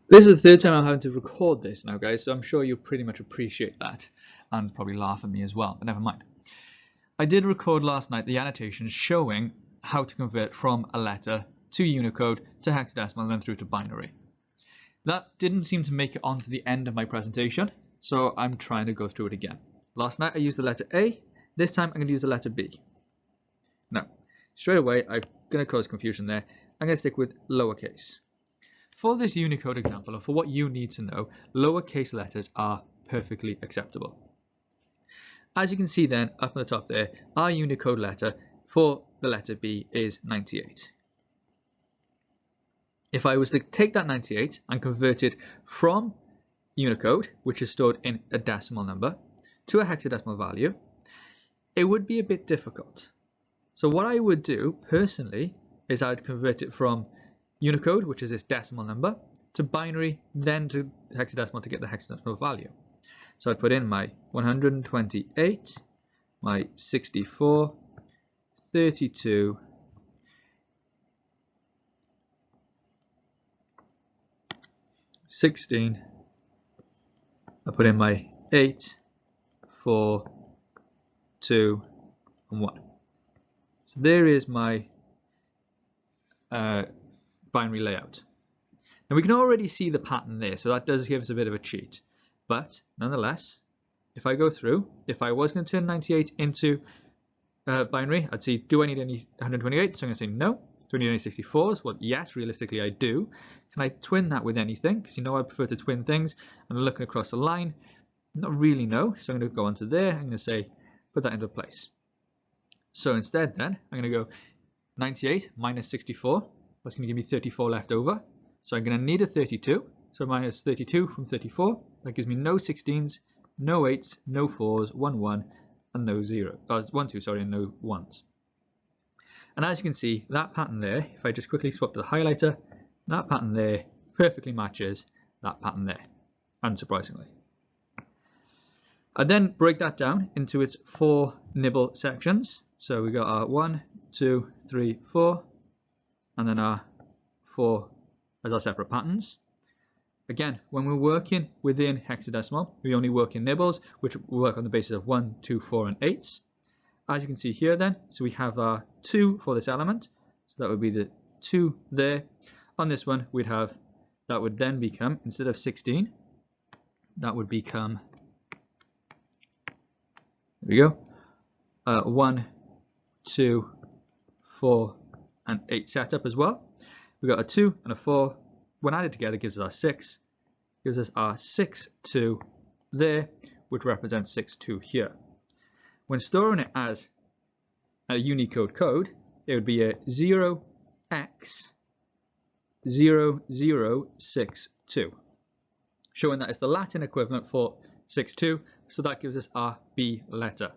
This is the third time I'm having to record this now, guys, so I'm sure you pretty much appreciate that and probably laugh at me as well, but never mind. I did record last night the annotations showing how to convert from a letter to Unicode to hexadecimal and then through to binary. That didn't seem to make it onto the end of my presentation, so I'm trying to go through it again. Last night I used the letter A, this time I'm going to use the letter B. Now, straight away I'm going to cause confusion there. I'm going to stick with lowercase. For this Unicode example, and for what you need to know, lowercase letters are perfectly acceptable. As you can see then, up at the top there, our Unicode letter for the letter B is 98. If I was to take that 98 and convert it from Unicode, which is stored in a decimal number, to a hexadecimal value, it would be a bit difficult. So what I would do personally is I would convert it from Unicode, which is this decimal number, to binary, then to hexadecimal to get the hexadecimal value. So I'd put in my 128, my 64, 32, 16, I put in my 8, 4, 2, and 1. So there is my binary layout. Now we can already see the pattern there, so that does give us a bit of a cheat. But nonetheless, if I go through, if I was going to turn 98 into binary, I'd see, do I need any 128? So I'm going to say no. Do I need any 64s? Well, yes, realistically I do. Can I twin that with anything? Because you know I prefer to twin things. And looking across the line, not really no. So I'm going to go onto there. I'm going to say, put that into place. So instead then, I'm going to go 98 minus 64. That's going to give me 34 left over. So I'm going to need a 32. So minus 32 from 34. That gives me no 16s, no 8s, no 4s, 1, 1, and no 0. 1, 2, sorry, and no 1s. And as you can see, that pattern there, if I just quickly swap to the highlighter, that pattern there perfectly matches that pattern there, unsurprisingly. I then break that down into its 4 nibble sections. So we got our 1, 2, 3, 4, and then our 4 as our separate patterns. Again, when we're working within hexadecimal, we only work in nibbles, which will work on the basis of 1, 2, 4, and 8s. As you can see here then, so we have our 2 for this element, so that would be the 2 there. On this one, we'd have, that would then become, instead of 16, that would become, there we go, 1, 2, 4, and 8 setup as well. We've got a 2 and a 4. When added together gives us our 6, gives us our 6, 2 there, which represents 6, 2 here. When storing it as a Unicode code, it would be a 0x0062, showing that it's the Latin equivalent for 62, so that gives us our B letter.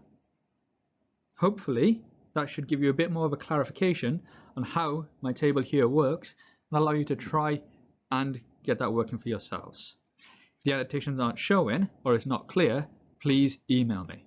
Hopefully, that should give you a bit more of a clarification on how my table here works and allow you to try and get that working for yourselves. If the annotations aren't showing or it's not clear, please email me.